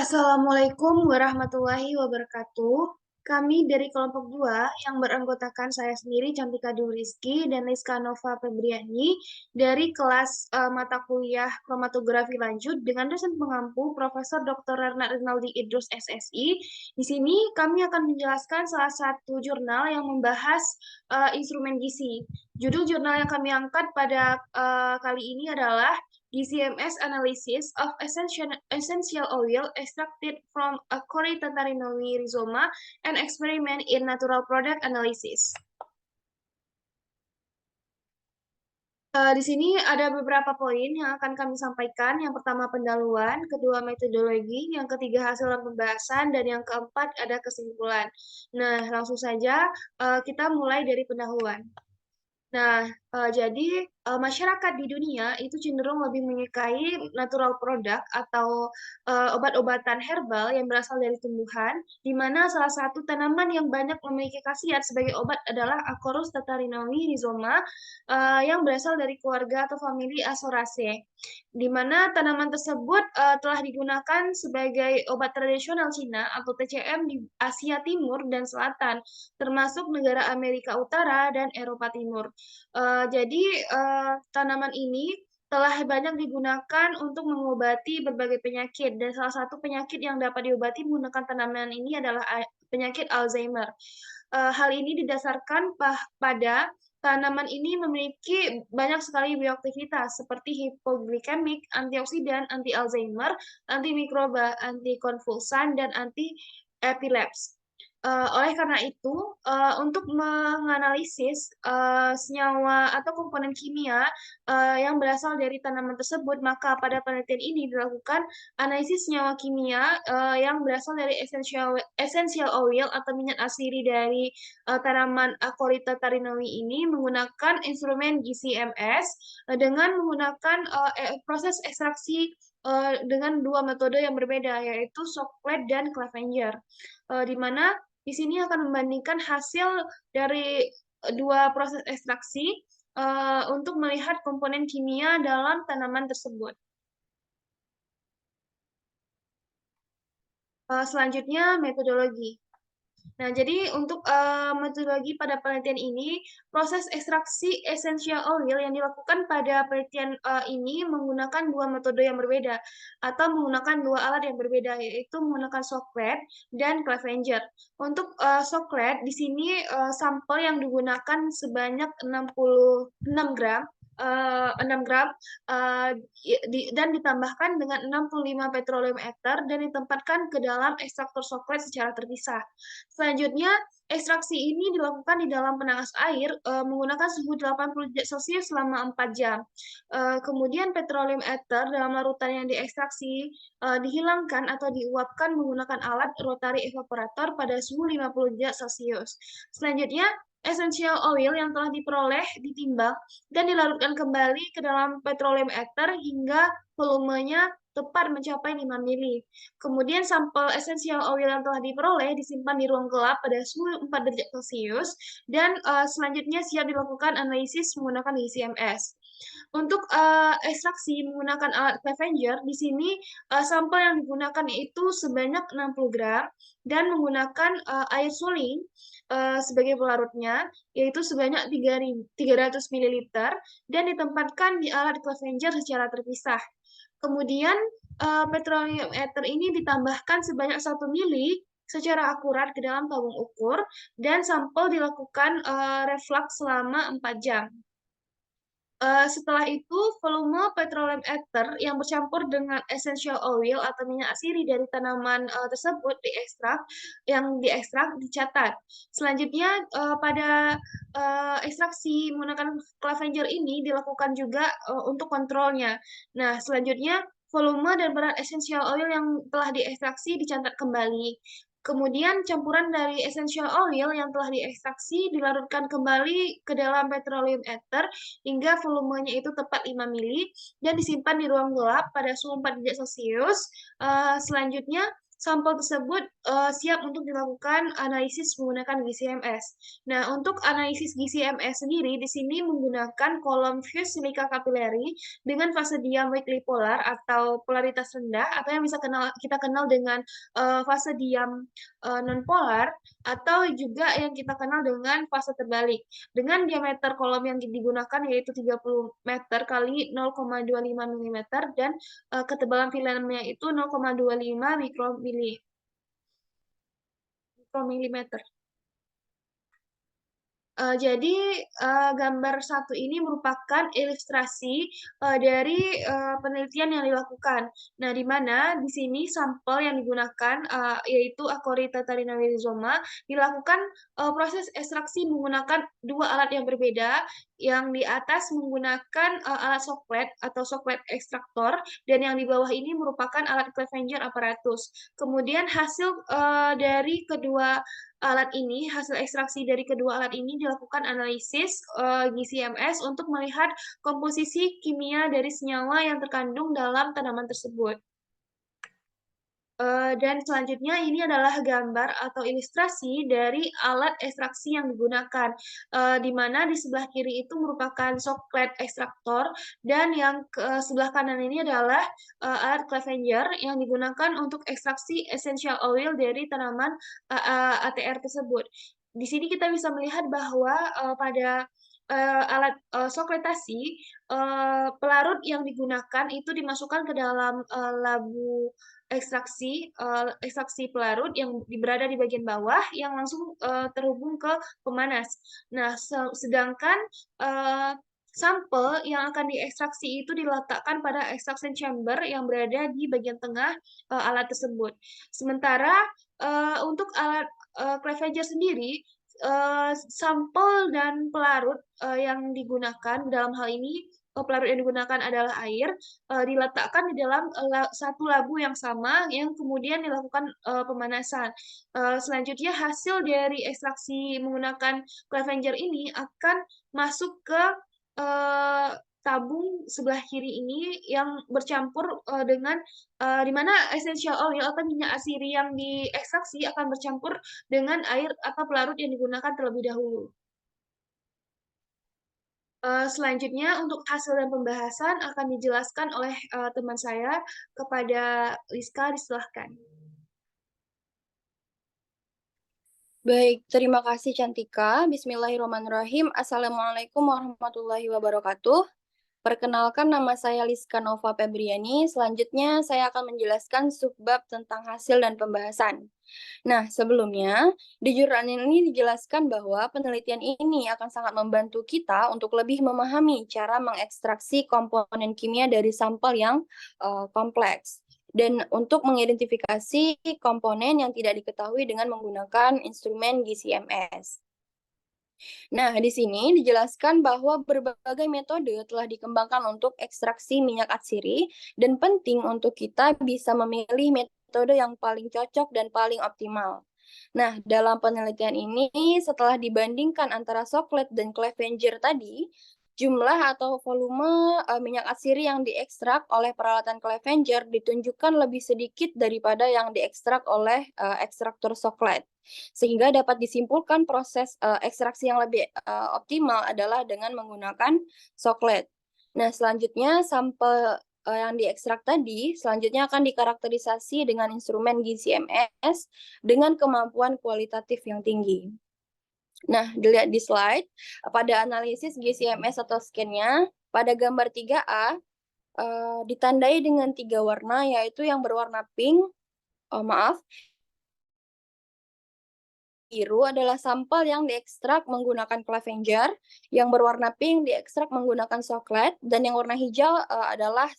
Assalamualaikum warahmatullahi wabarakatuh. Kami dari kelompok 2 yang beranggotakan saya sendiri Cantika Dwi Rizky dan Rizka Nova Febriani dari kelas mata kuliah kromatografi lanjut dengan dosen pengampu Profesor Dr. Rerna Rinaldi Idrus SSI. Di sini kami akan menjelaskan salah satu jurnal yang membahas instrumen gizi. Judul jurnal yang kami angkat pada kali ini adalah GCMS analysis of essential oil extracted from a Corytatarinomi rhizoma and experiment in natural product analysis. Di sini ada beberapa poin yang akan kami sampaikan. Yang pertama pendahuluan, kedua metodologi, yang ketiga hasil pembahasan, dan yang keempat ada kesimpulan. Nah, langsung saja kita mulai dari pendahuluan. Nah, jadi masyarakat di dunia itu cenderung lebih menyukai natural product atau obat-obatan herbal yang berasal dari tumbuhan, di mana salah satu tanaman yang banyak memiliki khasiat sebagai obat adalah Acorus tatarinawi rhizoma yang berasal dari keluarga atau famili Azoraceae, di mana tanaman tersebut telah digunakan sebagai obat tradisional Cina atau TCM di Asia Timur dan Selatan, termasuk negara Amerika Utara dan Eropa Timur. Jadi tanaman ini telah banyak digunakan untuk mengobati berbagai penyakit dan salah satu penyakit yang dapat diobati menggunakan tanaman ini adalah penyakit Alzheimer. Hal ini didasarkan pada tanaman ini memiliki banyak sekali bioaktivitas seperti hipoglikemik, antioksidan, anti-Alzheimer, antimikroba, antikonvulsan, dan anti-epilepsi. Oleh karena itu, untuk menganalisis senyawa atau komponen kimia yang berasal dari tanaman tersebut, maka pada penelitian ini dilakukan analisis senyawa kimia yang berasal dari essential oil atau minyak asiri dari tanaman Acorita tarinowi ini menggunakan instrumen GCMS dengan menggunakan proses ekstraksi dengan dua metode yang berbeda, yaitu Socklet dan Clevenger, di mana di sini akan membandingkan hasil dari dua proses ekstraksi untuk melihat komponen kimia dalam tanaman tersebut. Selanjutnya, metodologi. Nah, jadi untuk metodologi pada penelitian ini, proses ekstraksi essential oil yang dilakukan pada penelitian ini menggunakan dua metode yang berbeda atau menggunakan dua alat yang berbeda, yaitu menggunakan Socklet dan Clevenger. Untuk Socklet, di sini sampel yang digunakan sebanyak 66 gram 6 gram dan ditambahkan dengan 65 petroleum ether dan ditempatkan ke dalam ekstraktor Socklet secara terpisah. Selanjutnya, ekstraksi ini dilakukan di dalam penanas air menggunakan suhu 80 derajat Celcius selama 4 jam. Kemudian petroleum ether dalam larutan yang diekstraksi dihilangkan atau diuapkan menggunakan alat rotary evaporator pada suhu 50 derajat Celcius. Selanjutnya, essential oil yang telah diperoleh ditimbang dan dilarutkan kembali ke dalam petroleum ether hingga volumenya tepat mencapai 5 mili. Kemudian sampel essential oil yang telah diperoleh disimpan di ruang gelap pada suhu 4 derajat Celcius dan selanjutnya siap dilakukan analisis menggunakan ICMS. Untuk ekstraksi menggunakan alat Clevenger, di sini sampel yang digunakan itu sebanyak 60 gram dan menggunakan air suling sebagai pelarutnya, yaitu sebanyak 300 ml dan ditempatkan di alat Clevenger secara terpisah. Kemudian petroleum ether ini ditambahkan sebanyak 1 mili secara akurat ke dalam tabung ukur dan sampel dilakukan reflux selama 4 jam. Setelah itu, volume petroleum ether yang bercampur dengan essential oil atau minyak asiri dari tanaman tersebut yang diekstrak dicatat. Selanjutnya, pada ekstraksi menggunakan Clevenger ini dilakukan juga untuk kontrolnya. Nah, selanjutnya volume dan berat essential oil yang telah diekstraksi dicatat kembali. Kemudian campuran dari essential oil yang telah diekstraksi dilarutkan kembali ke dalam petroleum ether hingga volumenya itu tepat 5 mili dan disimpan di ruang gelap pada suhu 4 derajat Celcius. Selanjutnya, sampel tersebut siap untuk dilakukan analisis menggunakan GCMS. Nah, untuk analisis GCMS sendiri di sini menggunakan kolom fuse silika capillary dengan fase diam weakly polar atau polaritas rendah, atau yang bisa kita kenal dengan fase diam non-polar, atau juga yang kita kenal dengan fase terbalik. Dengan diameter kolom yang digunakan yaitu 30 meter kali 0,25 mm dan ketebalan filmnya itu 0,25 mikromilimeter. Jadi gambar satu ini merupakan ilustrasi dari penelitian yang dilakukan. Nah, di mana di sini sampel yang digunakan yaitu Acorita rhizoma dilakukan proses ekstraksi menggunakan dua alat yang berbeda. Yang di atas menggunakan alat soklet atau soklet ekstraktor, dan yang di bawah ini merupakan alat Clevenger apparatus. Kemudian hasil dari kedua alat ini, hasil ekstraksi dari kedua alat ini dilakukan analisis GCMS untuk melihat komposisi kimia dari senyawa yang terkandung dalam tanaman tersebut. Dan selanjutnya ini adalah gambar atau ilustrasi dari alat ekstraksi yang digunakan, di mana di sebelah kiri itu merupakan soklet ekstraktor, dan yang ke sebelah kanan ini adalah alat Clevenger yang digunakan untuk ekstraksi essential oil dari tanaman ATR tersebut. Di sini kita bisa melihat bahwa pada alat sokletasi, pelarut yang digunakan itu dimasukkan ke dalam labu ekstraksi pelarut yang berada di bagian bawah yang langsung terhubung ke pemanas. Nah, sedangkan sampel yang akan diekstraksi itu diletakkan pada extraction chamber yang berada di bagian tengah alat tersebut. Sementara untuk alat Clevenger sendiri, sampel dan pelarut yang digunakan dalam hal ini, pelarut yang digunakan adalah air, diletakkan di dalam satu labu yang sama yang kemudian dilakukan pemanasan. Selanjutnya hasil dari ekstraksi menggunakan Clevenger ini akan masuk ke tabung sebelah kiri ini yang bercampur dengan di mana essential oil atau minyak asiri yang diekstraksi akan bercampur dengan air atau pelarut yang digunakan terlebih dahulu. Selanjutnya untuk hasil dan pembahasan akan dijelaskan oleh teman saya kepada Rizka, disilahkan. Baik, terima kasih Cantika. Bismillahirrahmanirrahim. Assalamualaikum warahmatullahi wabarakatuh. Perkenalkan, nama saya Liska Nova Febriani. Selanjutnya saya akan menjelaskan subbab tentang hasil dan pembahasan. Nah, sebelumnya di jurnal ini dijelaskan bahwa penelitian ini akan sangat membantu kita untuk lebih memahami cara mengekstraksi komponen kimia dari sampel yang kompleks, dan untuk mengidentifikasi komponen yang tidak diketahui dengan menggunakan instrumen GCMS. Nah, di sini dijelaskan bahwa berbagai metode telah dikembangkan untuk ekstraksi minyak atsiri, dan penting untuk kita bisa memilih metode yang paling cocok dan paling optimal. Nah, dalam penelitian ini, setelah dibandingkan antara soklet dan Clevenger tadi, jumlah atau volume minyak atsiri yang diekstrak oleh peralatan Clevenger ditunjukkan lebih sedikit daripada yang diekstrak oleh ekstraktor soklet. Sehingga dapat disimpulkan proses ekstraksi yang lebih optimal adalah dengan menggunakan soklet. Nah, selanjutnya sampel yang diekstrak tadi selanjutnya akan dikarakterisasi dengan instrumen GCMS dengan kemampuan kualitatif yang tinggi. Nah, dilihat di slide, pada analisis GCMS atau scan-nya, pada gambar 3A, ditandai dengan 3 warna, yaitu yang berwarna pink, biru adalah sampel yang diekstrak menggunakan Clevenger, yang berwarna pink diekstrak menggunakan soklet, dan yang warna hijau adalah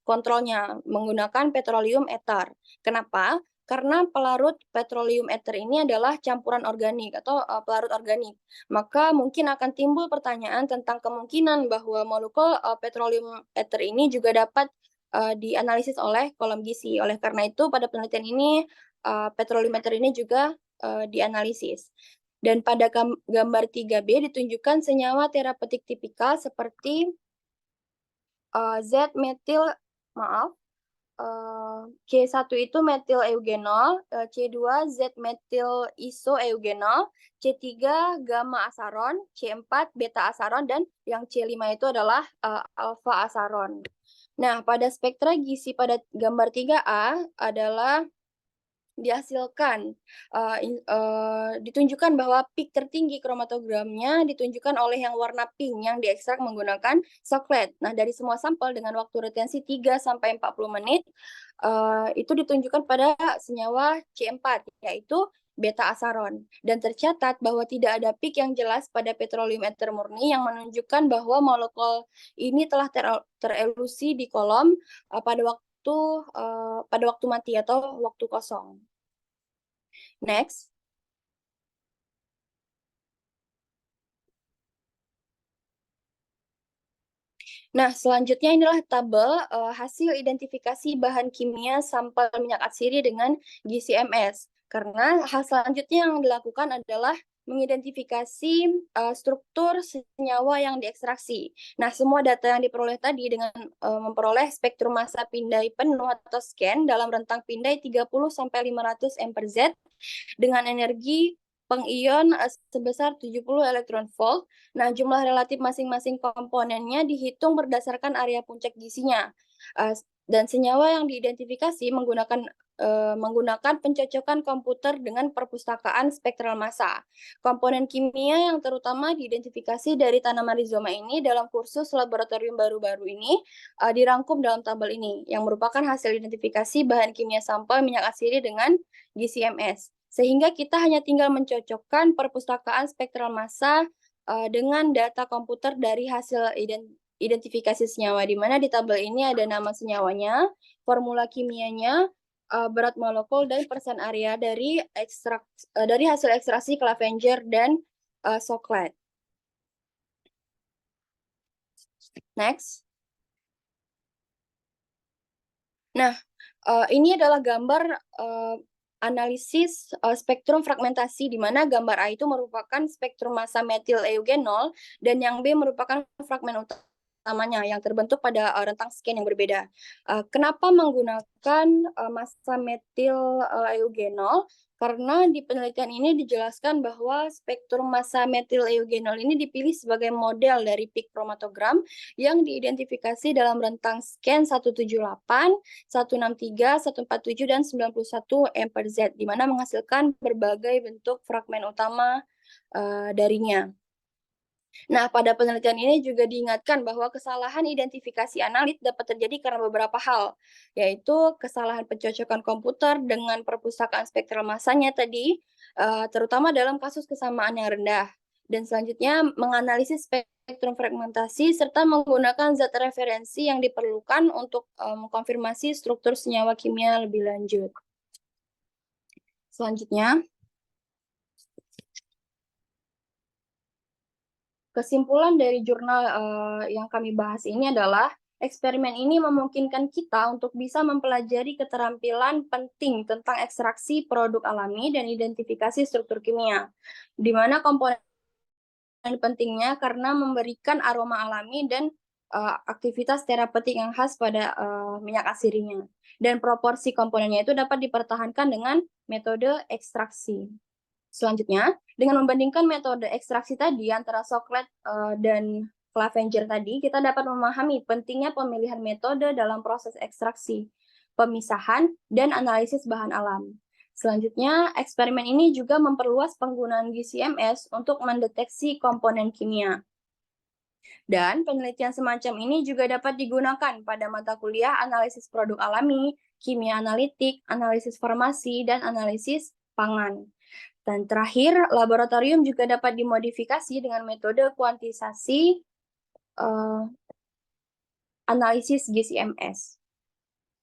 kontrolnya menggunakan petroleum ether. Kenapa? Karena pelarut petroleum ether ini adalah campuran organik atau pelarut organik. Maka mungkin akan timbul pertanyaan tentang kemungkinan bahwa molekul petroleum ether ini juga dapat dianalisis oleh kolom gizi. Oleh karena itu, pada penelitian ini petroleum ether ini juga dianalisis. Dan pada gambar 3B ditunjukkan senyawa terapeutik tipikal seperti Z-metil C1 itu metil eugenol, C2 Z-metil isoeugenol, C3 gamma asaron, C4 beta asaron, dan yang C5 itu adalah alfa asaron. Nah, pada spektra gizi pada gambar 3A adalah dihasilkan, ditunjukkan bahwa peak tertinggi kromatogramnya ditunjukkan oleh yang warna pink yang diekstrak menggunakan soklet. Nah, dari semua sampel dengan waktu retensi 3-40 menit, itu ditunjukkan pada senyawa C4, yaitu beta asaron. Dan tercatat bahwa tidak ada peak yang jelas pada petroleum ether murni yang menunjukkan bahwa molekul ini telah terelusi di kolom pada waktu mati atau waktu kosong. Next. Nah, selanjutnya inilah tabel hasil identifikasi bahan kimia sampel minyak atsiri dengan GCMS. Karena hal selanjutnya yang dilakukan adalah mengidentifikasi struktur senyawa yang diekstraksi. Nah, semua data yang diperoleh tadi dengan memperoleh spektrum massa pindai penuh atau scan dalam rentang pindai 30-500 M per Z dengan energi pengion sebesar 70 elektron volt. Nah, jumlah relatif masing-masing komponennya dihitung berdasarkan area puncak gizinya. Dan senyawa yang diidentifikasi menggunakan pencocokan komputer dengan perpustakaan spektral massa. Komponen kimia yang terutama diidentifikasi dari tanaman rhizoma ini dalam kursus laboratorium baru-baru ini dirangkum dalam tabel ini, yang merupakan hasil identifikasi bahan kimia sampel minyak atsiri dengan GCMS. Sehingga kita hanya tinggal mencocokkan perpustakaan spektral massa dengan data komputer dari hasil identifikasi senyawa, di mana di tabel ini ada nama senyawanya, formula kimianya, berat molekul, dan persen area dari hasil ekstraksi Clevenger dan Soklet. Next. Nah, ini adalah gambar analisis spektrum fragmentasi, di mana gambar A itu merupakan spektrum massa metil eugenol dan yang B merupakan fragmen utamanya yang terbentuk pada rentang scan yang berbeda. Kenapa menggunakan massa metil eugenol? Karena di penelitian ini dijelaskan bahwa spektrum massa metil eugenol ini dipilih sebagai model dari peak kromatogram yang diidentifikasi dalam rentang scan 178, 163, 147, dan 91 M per Z, di mana menghasilkan berbagai bentuk fragmen utama darinya. Nah, pada penelitian ini juga diingatkan bahwa kesalahan identifikasi analit dapat terjadi karena beberapa hal, yaitu kesalahan pencocokan komputer dengan perpustakaan spektral massanya tadi, terutama dalam kasus kesamaan yang rendah. Dan selanjutnya, menganalisis spektrum fragmentasi serta menggunakan zat referensi yang diperlukan untuk mengkonfirmasi struktur senyawa kimia lebih lanjut. Selanjutnya, kesimpulan dari jurnal yang kami bahas ini adalah eksperimen ini memungkinkan kita untuk bisa mempelajari keterampilan penting tentang ekstraksi produk alami dan identifikasi struktur kimia, di mana komponen pentingnya karena memberikan aroma alami dan aktivitas terapeutik yang khas pada minyak atsirinya. Dan proporsi komponennya itu dapat dipertahankan dengan metode ekstraksi. Selanjutnya, dengan membandingkan metode ekstraksi tadi antara Soklet dan Clevenger tadi, kita dapat memahami pentingnya pemilihan metode dalam proses ekstraksi, pemisahan, dan analisis bahan alam. Selanjutnya, eksperimen ini juga memperluas penggunaan GCMS untuk mendeteksi komponen kimia. Dan penelitian semacam ini juga dapat digunakan pada mata kuliah analisis produk alami, kimia analitik, analisis farmasi, dan analisis pangan. Dan terakhir, laboratorium juga dapat dimodifikasi dengan metode kuantisasi analisis GCMS.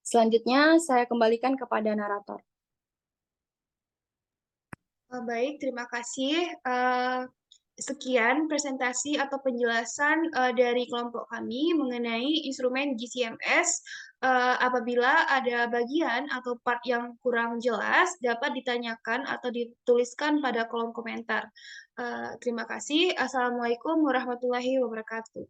Selanjutnya, saya kembalikan kepada narator. Baik, terima kasih. Sekian presentasi atau penjelasan dari kelompok kami mengenai instrumen GCMS. Apabila ada bagian atau part yang kurang jelas, dapat ditanyakan atau dituliskan pada kolom komentar. Terima kasih. Assalamualaikum warahmatullahi wabarakatuh.